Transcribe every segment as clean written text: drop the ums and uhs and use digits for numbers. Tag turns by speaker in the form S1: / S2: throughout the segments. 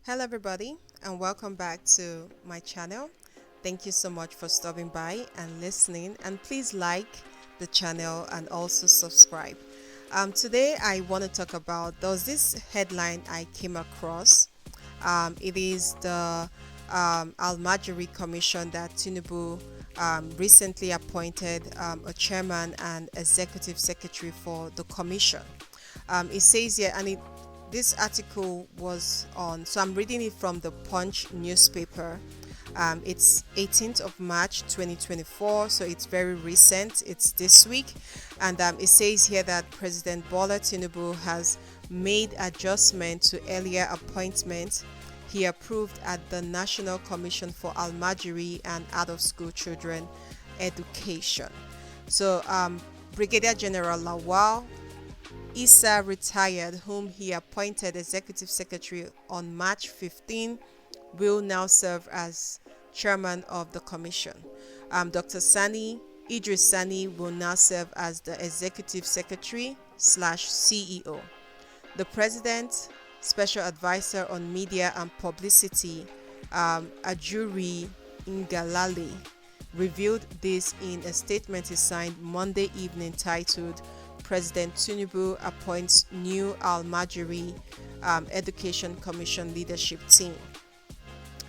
S1: Hello everybody and welcome back to my channel. Thank you so much for stopping by and listening, and please like the channel and also subscribe. Today I want to talk about, there was this headline I came across. It is the Almajiri Commission that Tinubu recently appointed a chairman and executive secretary for the commission. It says here, and this article was on, so I'm reading it from the Punch newspaper. It's 18th of March 2024, so it's very recent. It's this week, and it says here that President Bola Tinubu has made adjustment to earlier appointments he approved at the National Commission for Almajiri and Out-of-School Children Education. So, Brigadier General Lawal Issa retired, whom he appointed executive secretary on March 15, will now serve as chairman of the commission. Dr. Idris Sani will now serve as the executive secretary / CEO. The president, special advisor on media and publicity, Ajuri Ngalale, revealed this in a statement he signed Monday evening titled President Tinubu appoints new Almajiri Education Commission leadership team.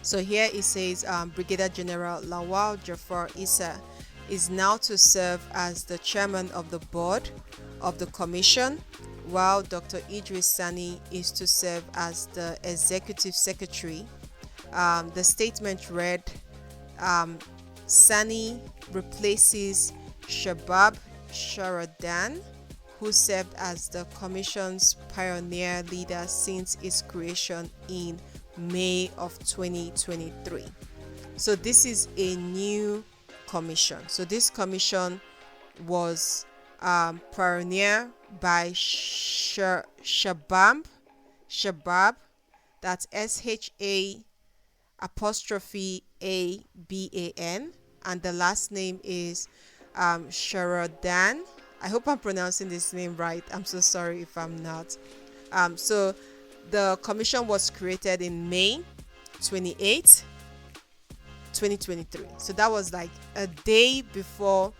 S1: So here it says Brigadier General Lawal Jafar Issa is now to serve as the chairman of the board of the commission, while Dr. Idris Sani is to serve as the executive secretary. The statement read, Sani replaces Shabab Sharadan, who served as the commission's pioneer leader since its creation in May of 2023. So this is a new commission. So this commission was pioneered by Shabab, that's SHA'ABAN, and the last name is Sharadan. I hope I'm pronouncing this name right. I'm so sorry if I'm not. So the commission was created in May 28, 2023. So that was like a day before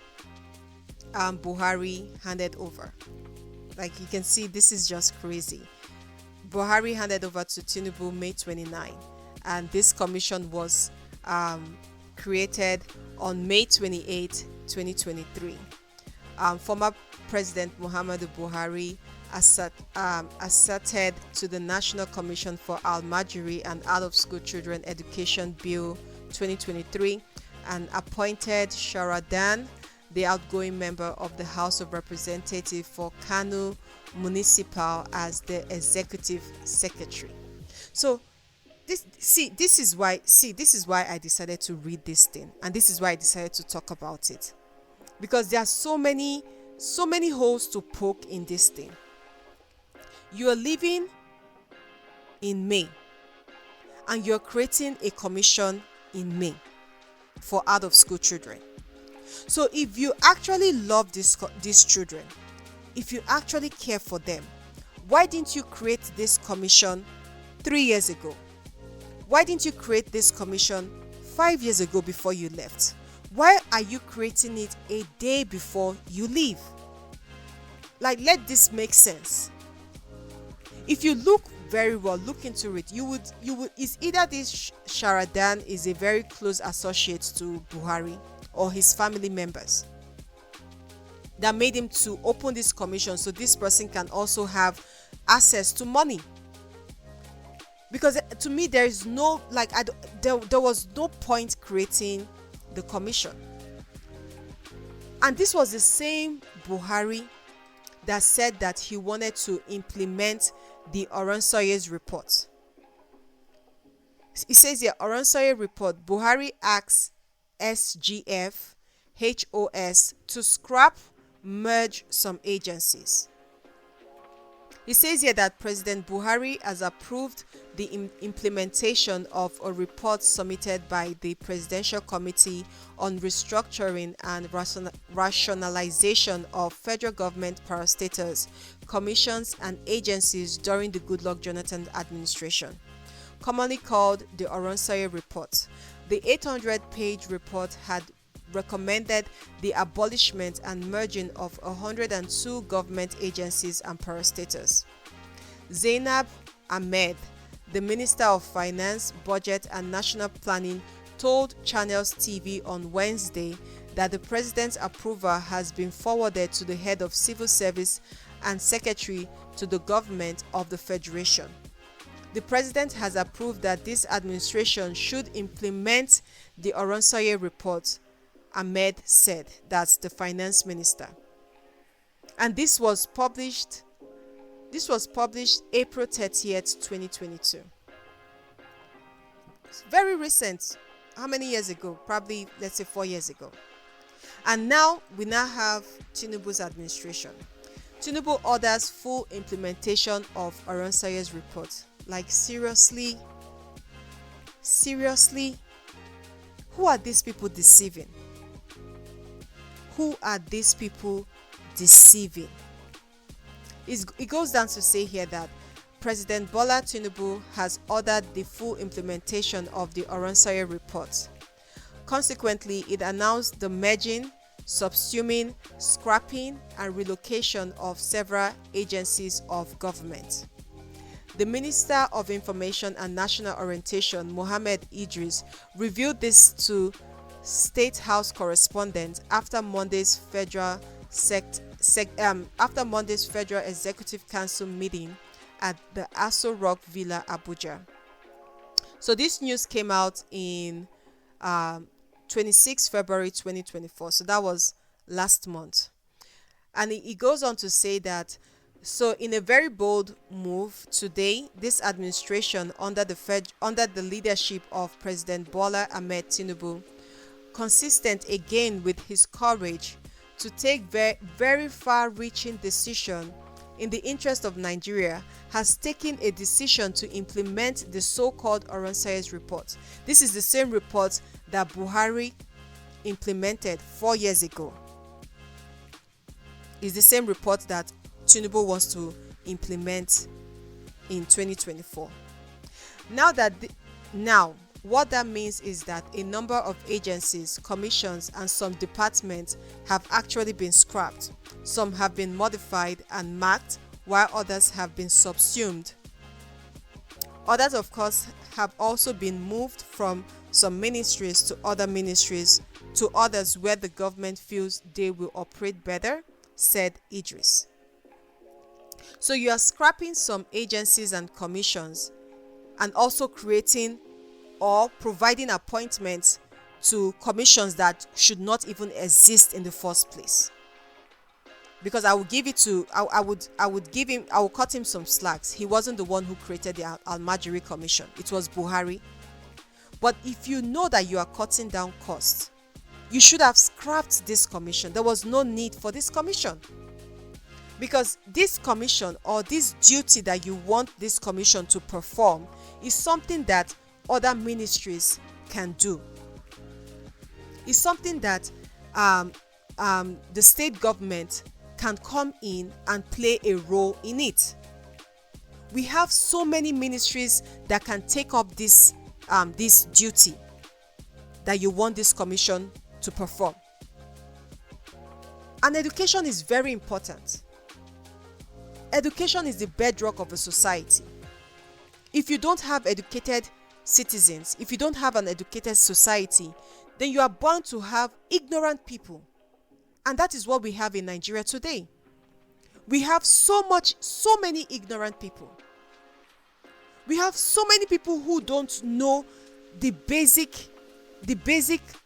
S1: Buhari handed over. Like you can see, this is just crazy. Buhari handed over to Tinubu May 29, and this commission was created on May 28, 2023. Former President Muhammadu Buhari asserted to the National Commission for Almajiri and Out-of-School Children Education Bill 2023 and appointed Sharadan, the outgoing member of the House of Representatives for Kano Municipal, as the executive secretary. So this is why I decided to read this thing, and this is why I decided to talk about it. Because there are so many holes to poke in this thing. You are living in May and you're creating a commission in May for out-of-school children. So if you actually love these children, if you actually care for them, why didn't you create this commission 3 years ago? Why didn't you create this commission 5 years ago before you left? Why are you creating it a day before you leave? Like, let this make sense. If you look very well, look into it, you would it's either this Sharadan is a very close associate to Buhari or his family members that made him to open this commission so this person can also have access to money. Because to me, there is no, like, there was no point creating the commission. And this was the same Buhari that said that he wanted to implement the Oronsoye's report. It says here, Oronsoye report, Buhari asks SGF HOS to merge some agencies. It says here that President Buhari has approved the implementation of a report submitted by the Presidential Committee on Restructuring and Rationalization of Federal Government Parastatals, Commissions and Agencies during the Goodluck Jonathan administration. commonly called the Oronsaye Report. The 800-page report had recommended the abolishment and merging of 102 government agencies and parastatals. Zainab Ahmed, the Minister of Finance, Budget and National Planning, told Channels TV on Wednesday that the President's approval has been forwarded to the head of civil service and secretary to the government of the Federation. The President has approved that this administration should implement the Oronsaye Report, Ahmed said. That's the finance minister. And this was published April 30th, 2022. It's very recent. How many years ago? Probably, let's say 4 years ago. And now we have Tinubu's administration. Tinubu orders full implementation of Oronsaye's report. Like, seriously? Who are these people deceiving? It goes down to say here that President Bola Tinubu has ordered the full implementation of the Oronsaye report. Consequently, it announced the merging, subsuming, scrapping, and relocation of several agencies of government. The Minister of Information and National Orientation, Mohammed Idris, revealed this to State House correspondents after Monday's Federal Executive Council meeting at the Aso Rock Villa, Abuja. So this news came out in 26 February 2024. So that was last month. And it goes on to say that, so in a very bold move today, this administration under the leadership of President Bola Ahmed Tinubu, consistent again with his courage to take very far-reaching decision in the interest of Nigeria, has taken a decision to implement the so-called Oronsaye's report. This is the same report that Buhari implemented 4 years ago. It's the same report that Tinubu wants to implement in 2024. Now, what that means is that a number of agencies, commissions, and some departments have actually been scrapped. Some have been modified and marked, while others have been subsumed. Others, of course, have also been moved from some ministries to other ministries to others where the government feels they will operate better, said Idris. So you are scrapping some agencies and commissions and also creating or providing appointments to commissions that should not even exist in the first place. Because I will cut him some slacks. He wasn't the one who created the Almajiri Commission. It was Buhari. But if you know that you are cutting down costs, you should have scrapped this commission. There was no need for this commission. Because this commission, or this duty that you want this commission to perform, is something that other ministries can do. It's something that the state government can come in and play a role in it. We have so many ministries that can take up this duty that you want this commission to perform. And education is very important. Education is the bedrock of a society. If you don't have educated citizens, if you don't have an educated society, then you are bound to have ignorant people. And that is what we have in Nigeria today. We have so many ignorant people. We have so many people who don't know the basic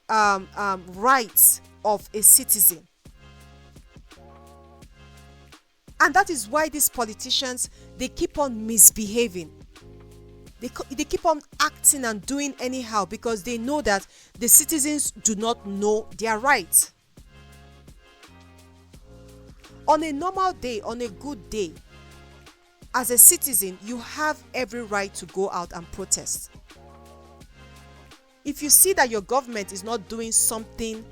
S1: rights of a citizen. And that is why these politicians, they keep on misbehaving. They keep on acting and doing anyhow because they know that the citizens do not know their rights. On a normal day, on a good day, as a citizen, you have every right to go out and protest. If you see that your government is not doing something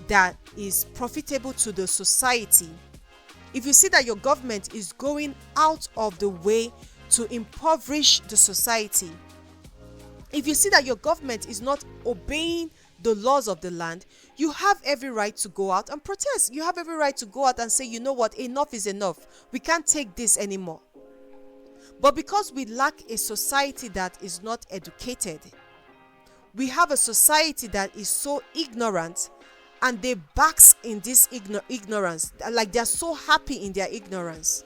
S1: that is profitable to the society, if you see that your government is going out of the way to impoverish the society, If you see that your government is not obeying the laws of the land, you have every right to go out and protest. You have every right to go out and say, you know what, enough is enough. We can't take this anymore. But because we lack a society that is not educated, we have a society that is so ignorant, and they bask in this ignorance, like they're so happy in their ignorance.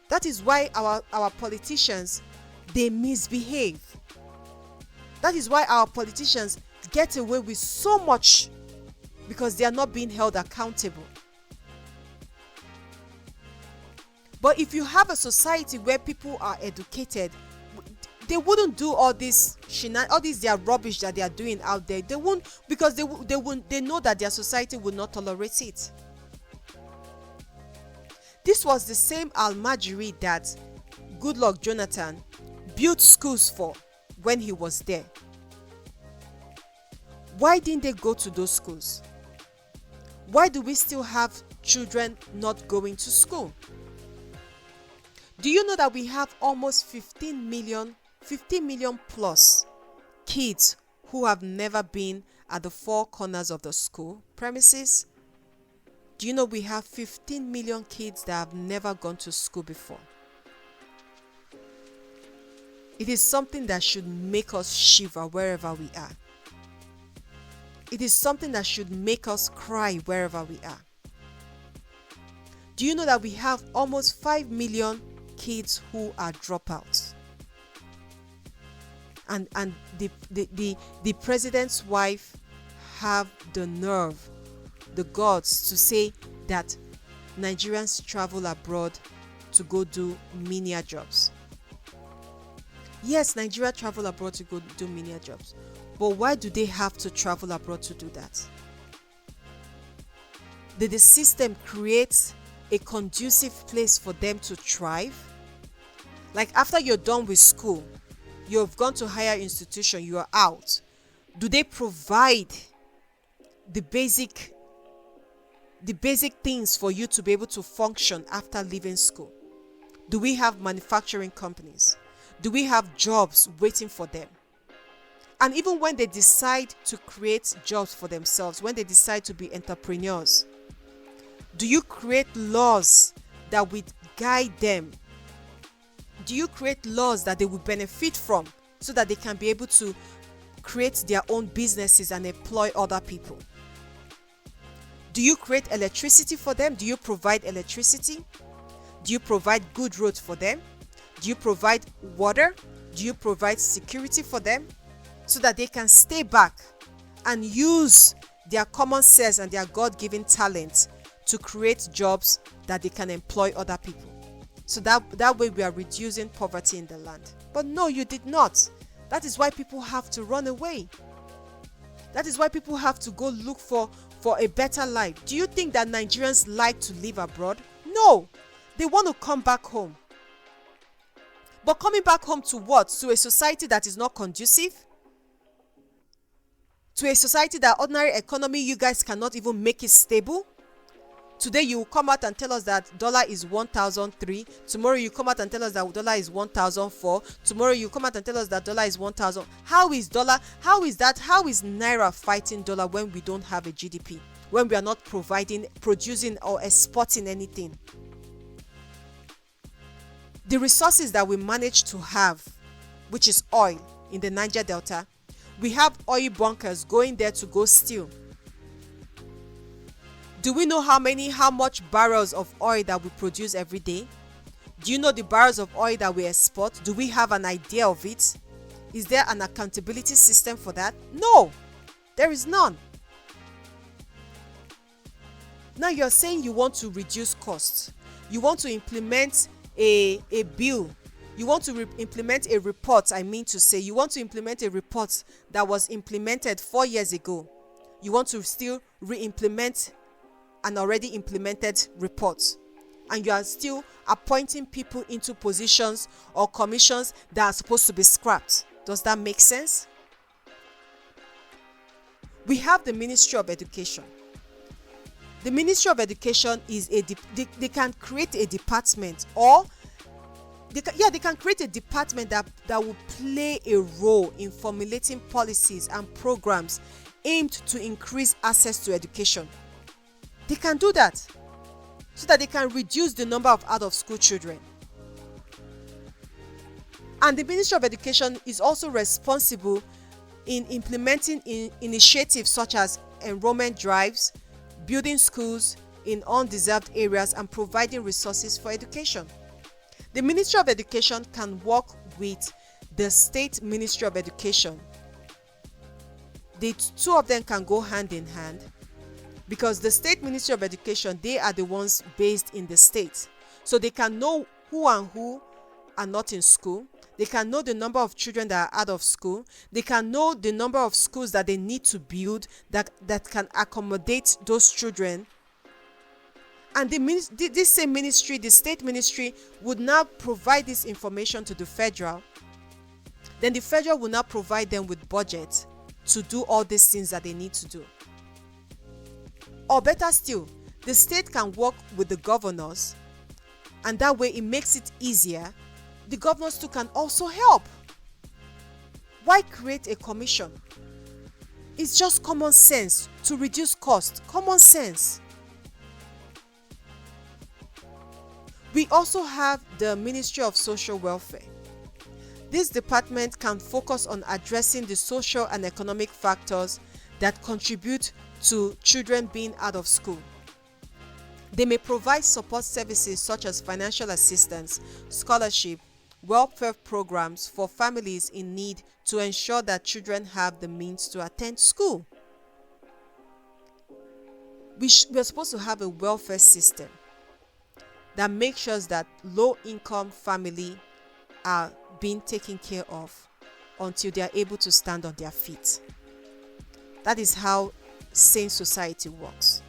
S1: That is why our politicians, they misbehave. That is why our politicians get away with so much, because they are not being held accountable. But if you have a society where people are educated, they wouldn't do all this all this their rubbish that they are doing out there. They won't, because they know that their society will not tolerate it. This was the same Almajiri that Goodluck Jonathan built schools for when he was there. Why didn't they go to those schools? Why do we still have children not going to school? Do you know that we have almost 15 million plus kids who have never been at the four corners of the school premises? Do you know we have 15 million kids that have never gone to school before? It is something that should make us shiver wherever we are. It is something that should make us cry wherever we are. Do you know that we have almost 5 million kids who are dropouts? And the president's wife have the nerve, the guts to say that Nigerians travel abroad to go do menial jobs. Yes, Nigeria travel abroad to go do menial jobs. But why do they have to travel abroad to do that? Did the system create a conducive place for them to thrive? Like after you're done with school, you've gone to higher institution, you are out. Do they provide the basic things for you to be able to function after leaving school? Do we have manufacturing companies? Do we have jobs waiting for them? And even when they decide to create jobs for themselves, when they decide to be entrepreneurs, do you create laws that will guide them? Do you create laws that they will benefit from so that they can be able to create their own businesses and employ other people? Do you create electricity for them? Do you provide electricity? Do you provide good roads for them? Do you provide water? Do you provide security for them so that they can stay back and use their common sense and their God-given talent to create jobs that they can employ other people? So that way we are reducing poverty in the land. But no, you did not. That is why people have to run away. That is why people have to go look for a better life. Do you think that Nigerians like to live abroad? No, they want to come back home. But coming back home to what? To a society that is not conducive? To a society that ordinary economy, you guys cannot even make it stable? Today you will come out and tell us that dollar is 1,003. Tomorrow you come out and tell us that dollar is 1,004. Tomorrow you come out and tell us that dollar is 1,000. How is dollar? How is that? How is naira fighting dollar when we don't have a GDP? When we are not producing or exporting anything? The resources that we manage to have, which is oil in the Niger Delta, we have oil bunkers going there to go steal. Do we know how much barrels of oil that we produce every day? Do you know the barrels of oil that we export? Do we have an idea of it? Is there an accountability system for that? No, there is none. Now you're saying you want to reduce costs. You want to implement a bill. You want to implement a report, you want to implement a report that was implemented 4 years ago. You want to still re-implement an already implemented report. And you are still appointing people into positions or commissions that are supposed to be scrapped. Does that make sense? We have the Ministry of Education. The Ministry of Education is they can create a department, or they can create a department that will play a role in formulating policies and programs aimed to increase access to education. They can do that so that they can reduce the number of out-of-school children. And the Ministry of Education is also responsible in implementing initiatives such as enrollment drives, building schools in undeserved areas, and providing resources for education. The Ministry of Education can work with the State Ministry of Education. The two of them can go hand in hand, because the State Ministry of Education, they are the ones based in the state. So they can know who and who are not in school. They can know the number of children that are out of school. They can know the number of schools that they need to build that can accommodate those children. And this same ministry, the state ministry, would now provide this information to the federal. Then the federal will now provide them with budget to do all these things that they need to do. Or better still, the state can work with the governors, and that way it makes it easier. The governors too can also help. Why create a commission? It's just common sense to reduce cost. Common sense. We also have the Ministry of Social Welfare. This department can focus on addressing the social and economic factors that contribute to children being out of school. They may provide support services such as financial assistance, scholarship, welfare programs for families in need to ensure that children have the means to attend school. We're supposed to have a welfare system that makes sure that low-income families are being taken care of until they are able to stand on their feet. That is how sane society works.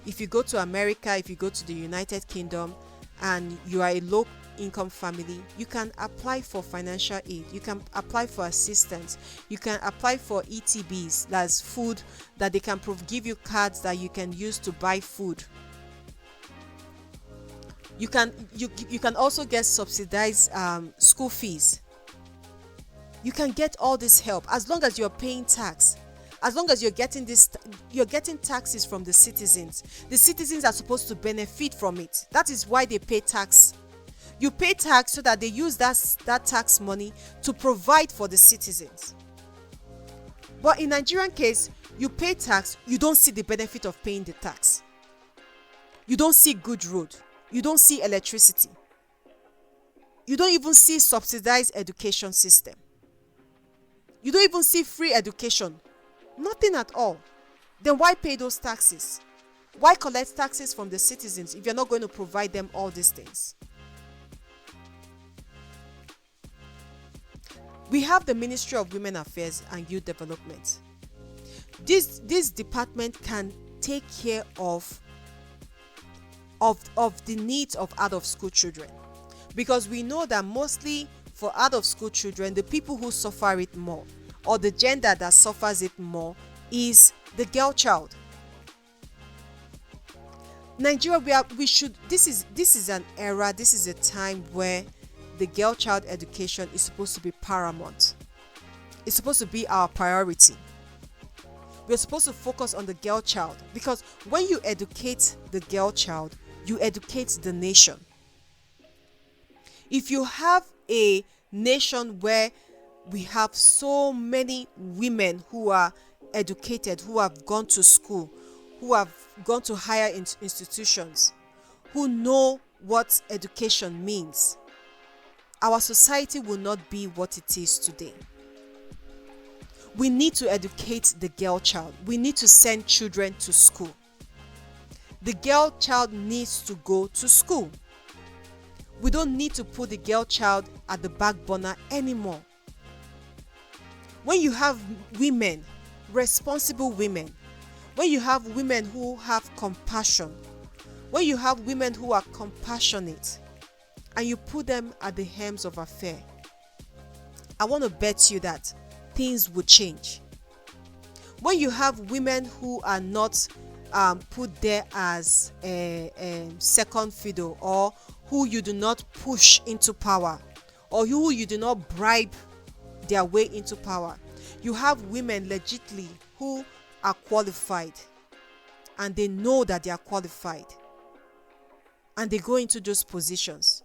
S1: If you go to America, if you go to the United Kingdom, and you are a low-income family, you can apply for financial aid. You can apply for assistance. You can apply for ETBs, that's food, that they can give you cards that you can use to buy food. You can also get subsidized school fees. You can get all this help as long as you're paying tax. As long as you're getting taxes from the citizens. The citizens are supposed to benefit from it. That is why they pay tax. You pay tax so that they use that tax money to provide for the citizens. But in Nigerian case, you pay tax, you don't see the benefit of paying the tax. You don't see good road. You don't see electricity. You don't even see subsidized education system. You don't even see free education. Nothing at all. Then why pay those taxes? Why collect taxes from the citizens if you're not going to provide them all these things? We have the Ministry of Women Affairs and Youth Development. This department can take care of the needs of out-of-school children, because we know that mostly for out-of-school children, the people who suffer it more, or the gender that suffers it more, is the girl child. Nigeria, this is an era, this is a time where the girl child education is supposed to be paramount. It's supposed to be our priority. We're supposed to focus on the girl child, because when you educate the girl child, you educate the nation. If you have a nation where we have so many women who are educated, who have gone to school, who have gone to higher institutions, who know what education means, our society will not be what it is today. We need to educate the girl child. We need to send children to school. The girl child needs to go to school. We don't need to put the girl child at the back burner anymore. When you have women, responsible women, when you have women who have compassion, when you have women who are compassionate, and you put them at the helms of affair, I want to bet you that things will change. When you have women who are not put there as a second fiddle, or who you do not push into power, or who you do not bribe their way into power. You have women legitimately who are qualified, and they know that they are qualified, and they go into those positions.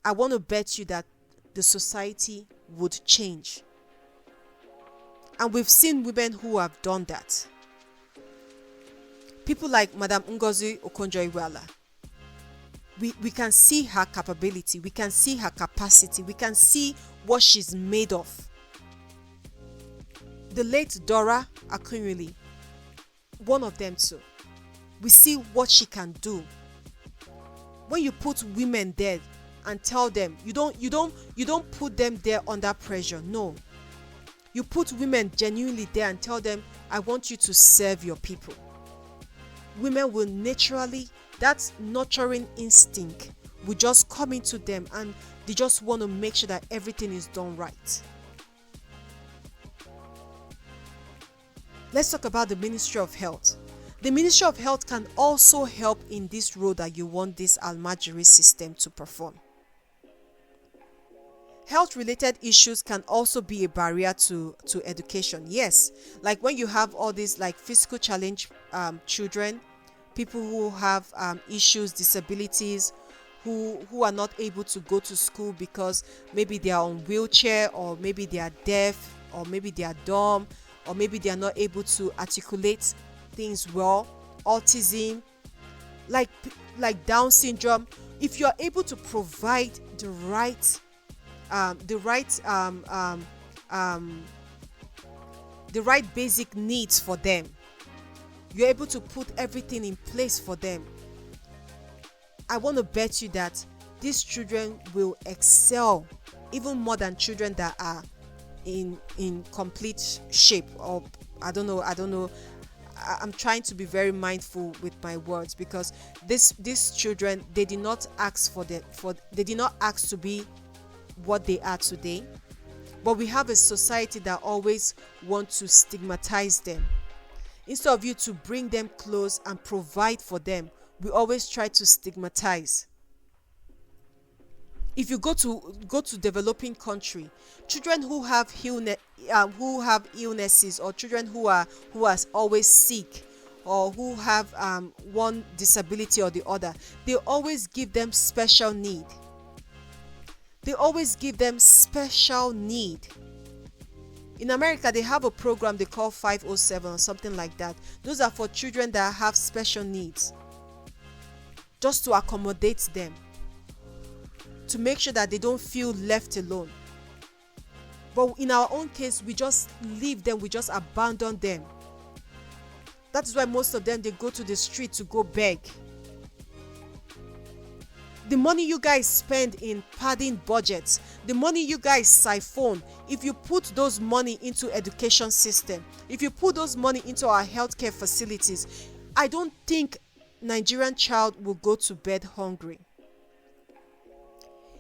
S1: I want to bet you that the society would change. And we've seen women who have done that. People like Madam Ngozi Okonjo-Iweala. We can see her capability, we can see her capacity, we can see what she's made of. The late Dora Akunyili, one of them too. We see what she can do. When you put women there and tell them, you don't put them there under pressure. No. You put women genuinely there and tell them, I want you to serve your people. Women will naturally, that nurturing instinct will just come into them, and they just want to make sure that everything is done right. Let's talk about the Ministry of Health. The Ministry of Health can also help in this role that you want this Almajiri system to perform. Health-related issues can also be a barrier to education. Yes, like when you have all these like physical challenge children, people who have issues, disabilities, who are not able to go to school because maybe they are on wheelchair, or maybe they are deaf, or maybe they are dumb, or maybe they are not able to articulate things well, autism, like Down syndrome. If you are able to provide the right basic needs for them, you're able to put everything in place for them, I want to bet you that these children will excel even more than children that are in complete shape. Or I don't know, I'm trying to be very mindful with my words, because these children, they did not ask they did not ask to be what they are today. But we have a society that always wants to stigmatize them. Instead of you to bring them close and provide for them, we always try to stigmatize. If you go to developing country, children who have illnesses, or children who are always sick, or who have one disability or the other, they always give them special need. They always give them special need. In America, they have a program they call 507 or something like that. Those are for children that have special needs, just to accommodate them, to make sure that they don't feel left alone. But in our own case, we just leave them, we just abandon them. That is why most of them, they go to the street to go beg. The money you guys spend in padding budgets, the money you guys siphon, if you put those money into education system, if you put those money into our healthcare facilities, I don't think Nigerian child will go to bed hungry.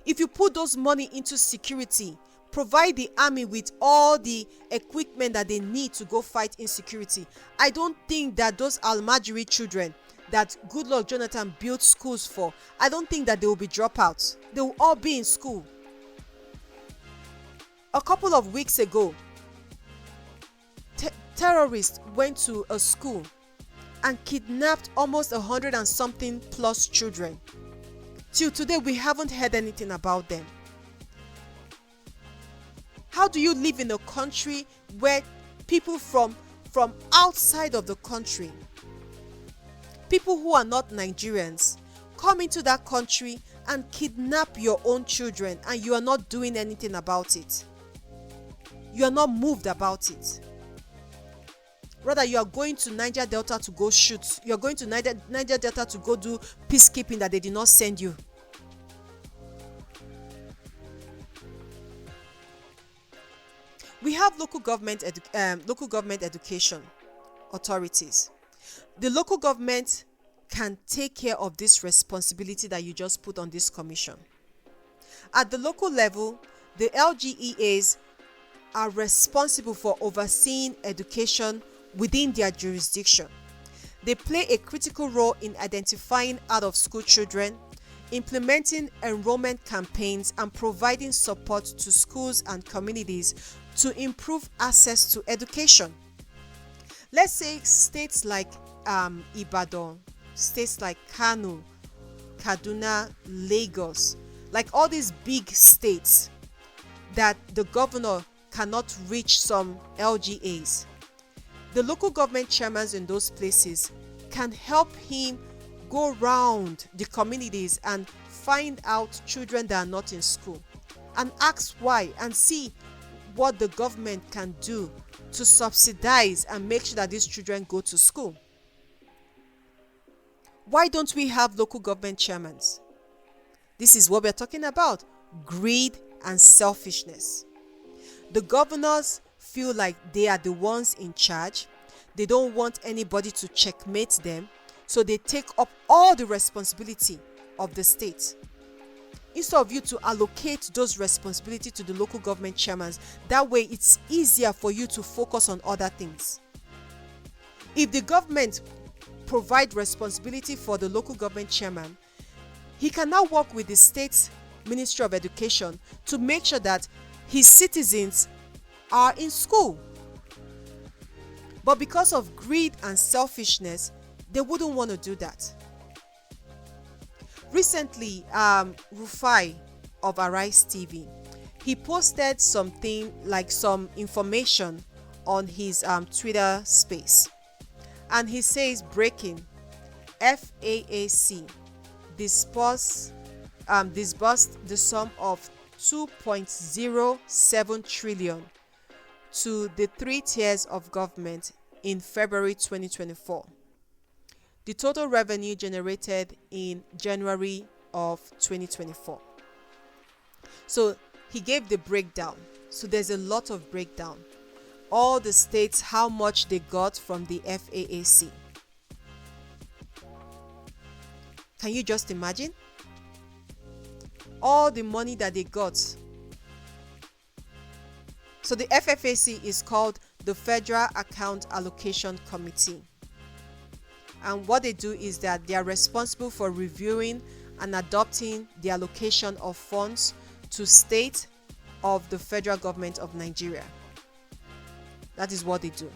S1: If you put those money into security, provide the army with all the equipment that they need to go fight insecurity, I don't think that those Almajiri children that Goodluck Jonathan built schools for, I don't think that they will be dropouts. They will all be in school. A couple of weeks ago, terrorists went to a school and kidnapped almost 100 and something plus children. Till today, we haven't heard anything about them. How do you live in a country where people from outside of the country, people who are not Nigerians, come into that country and kidnap your own children, and you are not doing anything about it? You are not moved about it. Rather, you are going to Niger Delta to go shoot. You are going to Niger Delta to go do peacekeeping that they did not send you. We have local government education authorities. The local government can take care of this responsibility that you just put on this commission. At the local level, the LGEAs are responsible for overseeing education within their jurisdiction. They play a critical role in identifying out-of-school children, implementing enrollment campaigns, and providing support to schools and communities to improve access to education. Let's say states like Ibadan, states like Kano, Kaduna, Lagos, like all these big states that the governor cannot reach some LGAs. The local government chairmen in those places can help him go round the communities and find out children that are not in school and ask why and see what the government can do to subsidize and make sure that these children go to school. Why don't we have local government chairmen? This is what we're talking about: greed and selfishness. The governors feel like they are the ones in charge. They don't want anybody to checkmate them, so they take up all the responsibility of the state. Instead of you to allocate those responsibilities to the local government chairmen, that way it's easier for you to focus on other things. If the government provide responsibility for the local government chairman, he can now work with the state Ministry of Education to make sure that his citizens are in school. But because of greed and selfishness, they wouldn't want to do that. Recently, Rufai of Arise TV, he posted something like some information on his Twitter space. And he says, breaking: FAAC disbursed the sum of 2.07 trillion to the 3 tiers of government in February 2024. The total revenue generated in January of 2024. So he gave the breakdown. So there's a lot of breakdown. All the states, how much they got from the FAAC. Can you just imagine? All the money that they got. So the FFAC is called the Federal Account Allocation Committee. And what they do is that they are responsible for reviewing and adopting the allocation of funds to state of the federal government of Nigeria. That is what they do.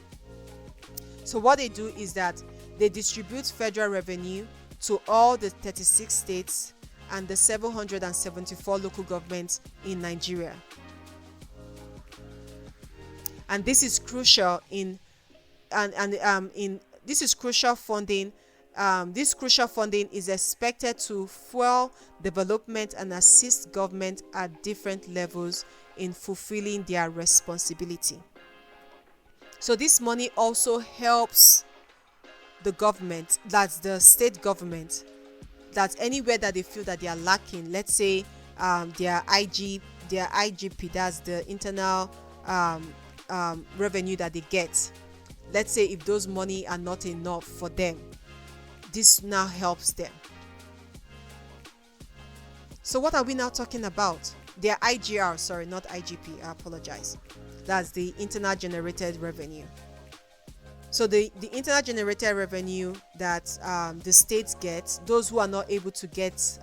S1: So what they do is that they distribute federal revenue to all the 36 states and the 774 local governments in Nigeria. And this is crucial this is crucial funding. This crucial funding is expected to fuel development and assist government at different levels in fulfilling their responsibility. So this money also helps the government, that's the state government, that anywhere that they feel that they are lacking, let's say their IGP, that's the internal revenue that they get. Let's say if those money are not enough for them, this now helps them. So what are we now talking about? Their IGR, sorry, not IGP, I apologize. That's the internal generated revenue. So the internal generated revenue that the states get, those who are not able to get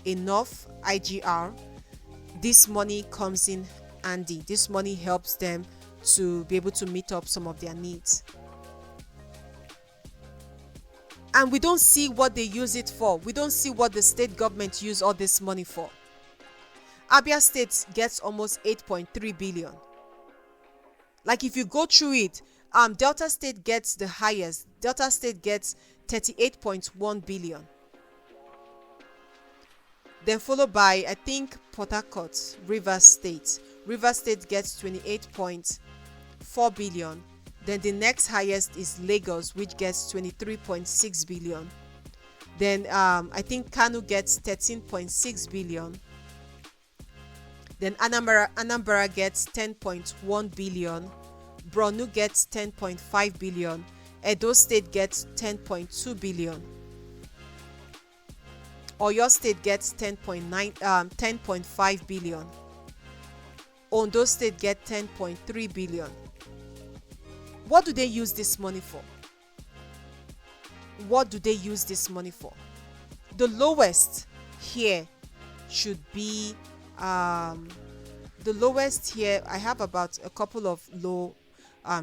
S1: enough IGR, this money comes in handy. This money helps them to be able to meet up some of their needs. And we don't see what they use it for. We don't see what the state government use all this money for. Abia State gets almost 8.3 billion. Like if you go through it, Delta State gets the highest. Delta State gets 38.1 billion. Then followed by, I think, Port Harcourt, Rivers State. Rivers State gets 28.4 billion. Then the next highest is Lagos, which gets 23.6 billion. Then I think Kano gets 13.6 billion. Then Anambra gets 10.1 billion. Borno gets 10.5 billion. Edo State gets 10.2 billion. Oyo State gets 10.5 billion. Ondo State gets 10.3 billion. What do they use this money for? What do they use this money for? The lowest here should be the lowest here. I have about a couple of low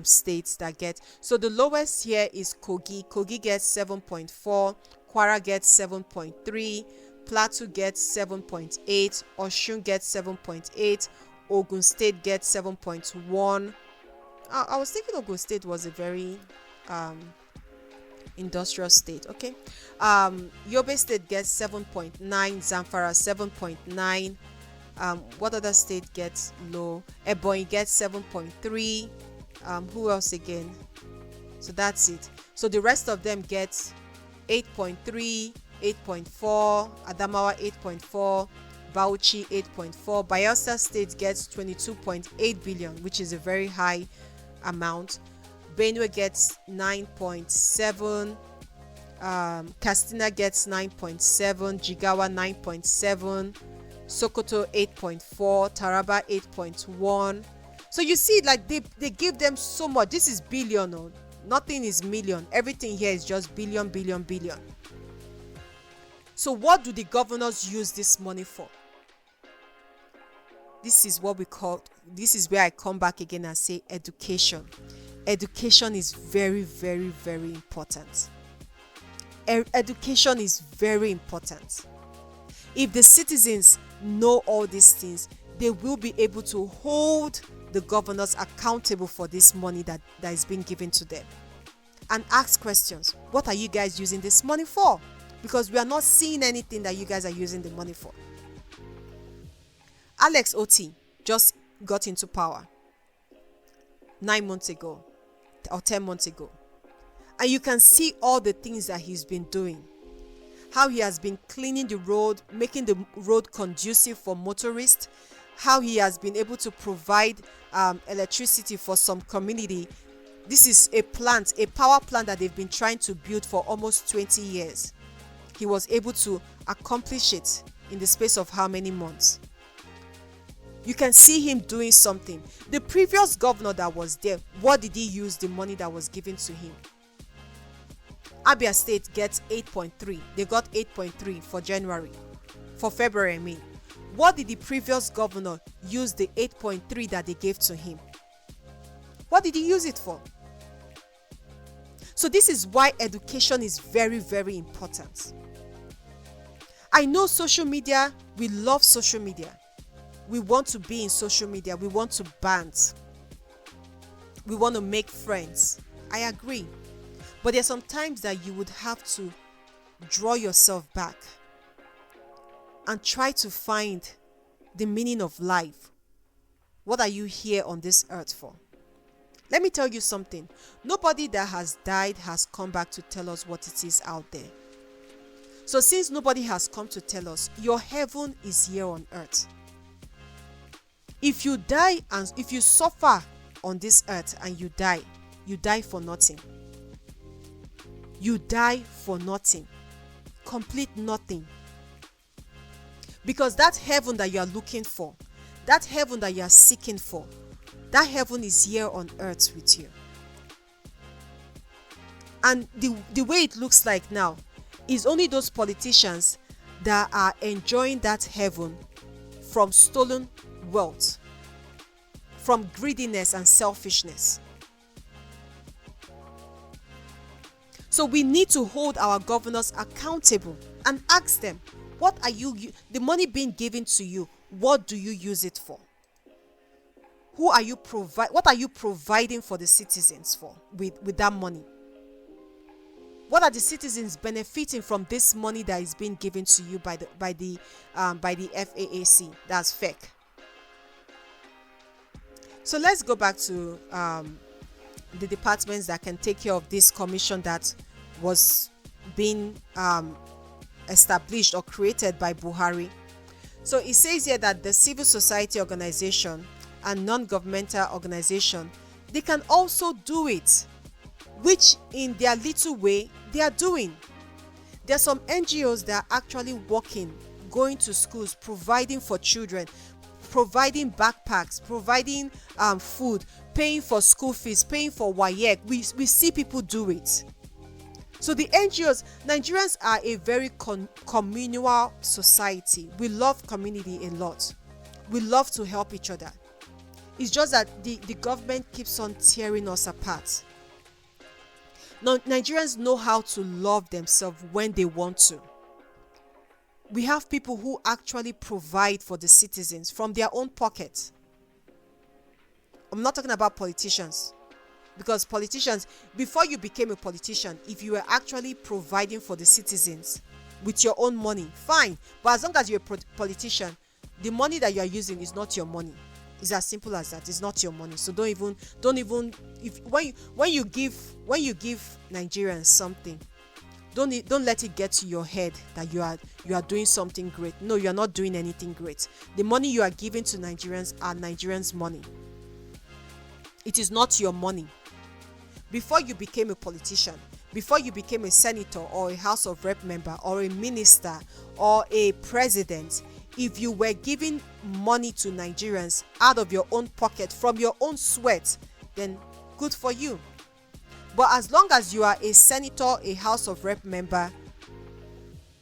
S1: states that get. So the lowest here is Kogi. Kogi gets 7.4, Kwara gets 7.3, Plateau gets 7.8, Osun gets 7.8, Ogun State gets 7.1. I was thinking Ogun State was a very industrial state. Okay. Yobe State gets 7.9, Zamfara 7.9. What other state gets low? Ebonyi gets 7.3. Who else again? So that's it. So the rest of them get 8.3, 8.4, Adamawa 8.4, Bauchi 8.4. Bayelsa State gets 22.8 billion, which is a very high amount. Benue gets 9.7, Katsina gets 9.7, Jigawa 9.7, Sokoto 8.4, Taraba 8.1. So you see, like they give them so much. This is billion, oh. Nothing is million. Everything here is just billion, billion, billion. So what do the governors use this money for? This is what we call, this is where I come back again and say education. Education is very, very, very important. Education is very important. If the citizens know all these things, they will be able to hold the governors accountable for this money that is being given to them, and ask questions. What are you guys using this money for? Because we are not seeing anything that you guys are using the money for. Alex Oti just got into power 9 months ago or 10 months ago, and you can see all the things that he's been doing. How he has been cleaning the road, making the road conducive for motorists, how he has been able to provide electricity for some community. This is a power plant that they've been trying to build for almost 20 years. He was able to accomplish it in the space of how many months? You can see him doing something. The previous governor that was there, what did he use the money that was given to him? Abia State gets 8.3. They got 8.3 for February, I mean. What did the previous governor use the 8.3 that they gave to him? What did he use it for? So this is why education is very, very important. I know social media, we love social media. We want to be in social media. We want to band. We want to make friends. I agree. But there's sometimes that you would have to draw yourself back and try to find the meaning of life. What are you here on this earth for? Let me tell you something. Nobody that has died has come back to tell us what it is out there. So since nobody has come to tell us, your heaven is here on earth. If you die and if you suffer on this earth and you die for nothing. You die for nothing. Complete nothing. Because that heaven that you are looking for, that heaven that you are seeking for, that heaven is here on earth with you. And the way it looks like now is only those politicians that are enjoying that heaven from stolen wealth, from greediness and selfishness. So we need to hold our governors accountable and ask them, what are the money being given to you, what do you use it for? What are you providing for the citizens for with that money? What are the citizens benefiting from this money that is being given to you by the FAAC? That's fake. So let's go back to the departments that can take care of this commission that was being established or created by Buhari. So it says here that the civil society organization and non-governmental organization, they can also do it, which in their little way they are doing. There are some NGOs that are actually working, going to schools, providing for children, providing backpacks, providing food, paying for school fees, paying for WAEC. We see people do it. So the NGOs, Nigerians are a very communal society. We love community a lot. We love to help each other. It's just that the government keeps on tearing us apart. Now, Nigerians know how to love themselves when they want to. We have people who actually provide for the citizens from their own pocket. I'm not talking about politicians. Because politicians, before you became a politician, if you were actually providing for the citizens with your own money, fine. But as long as you're a politician, the money that you are using is not your money. It's as simple as that. It's not your money. So don't even if when you give Nigerians something, don't let it get to your head that you are doing something great. No, you are not doing anything great. The money you are giving to Nigerians are Nigerians' money. It is not your money. Before you became a politician, before you became a senator or a House of Rep member or a minister or a president, if you were giving money to Nigerians out of your own pocket, from your own sweat, then good for you. But as long as you are a senator, a House of Rep member,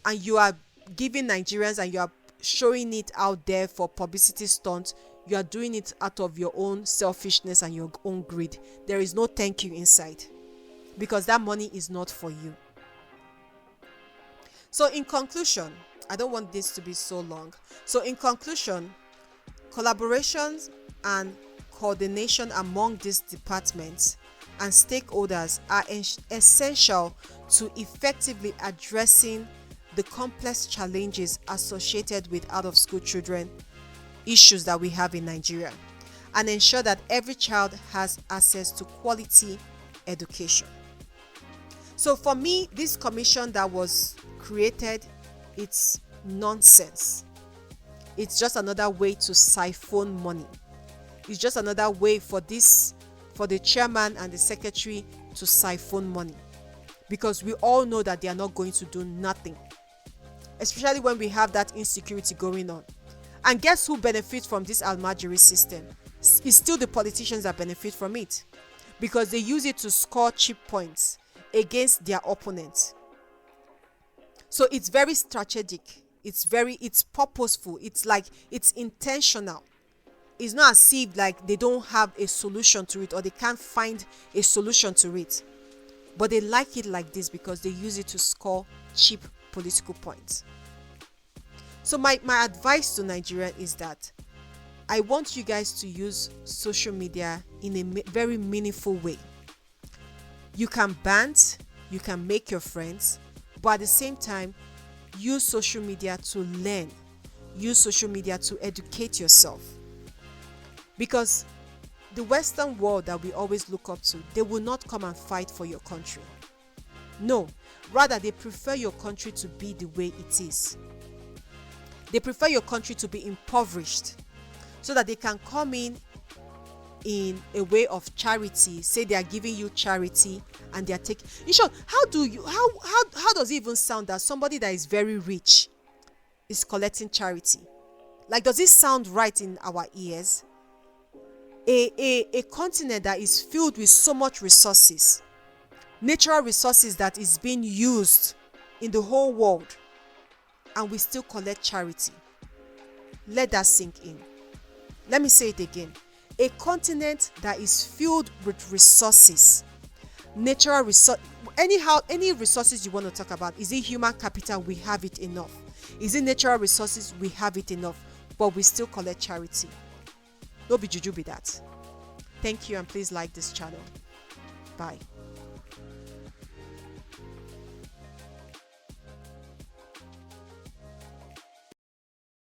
S1: and you are giving Nigerians and you are showing it out there for publicity stunt, you are doing it out of your own selfishness and your own greed. There is no thank you inside, because that money is not for you. So in conclusion, I don't want this to be so long. So in conclusion, collaborations and coordination among these departments and stakeholders are essential to effectively addressing the complex challenges associated with out-of-school children issues that we have in Nigeria, and ensure that every child has access to quality education. So for me, this commission that was created, it's nonsense. It's just another way to siphon money. It's just another way for the chairman and the secretary to siphon money, because we all know that they are not going to do nothing, especially when we have that insecurity going on. And guess who benefits from this Almajiri system? It's still the politicians that benefit from it, because they use it to score cheap points against their opponents. So it's very strategic. It's purposeful. It's intentional. It's not as if like they don't have a solution to it or they can't find a solution to it. But they like it like this because they use it to score cheap political points. So my advice to Nigeria is that I want you guys to use social media in a very meaningful way. You can band, you can make your friends, but at the same time, use social media to learn. Use social media to educate yourself. Because the Western world that we always look up to, they will not come and fight for your country. No, rather they prefer your country to be the way it is. They prefer your country to be impoverished so that they can come in a way of charity, say they are giving you charity and they are taking. In short, how does it even sound that somebody that is very rich is collecting charity? Like, does it sound right in our ears? A continent that is filled with so much resources, natural resources that is being used in the whole world, and we still collect charity. Let that sink in. Let me say it again. A continent that is filled with resources, natural resource, any resources you want to talk about. Is it human capital? We have it enough. Is it natural resources? We have it enough, but we still collect charity. Don't be juju be that. Thank you, and please like this channel. Bye.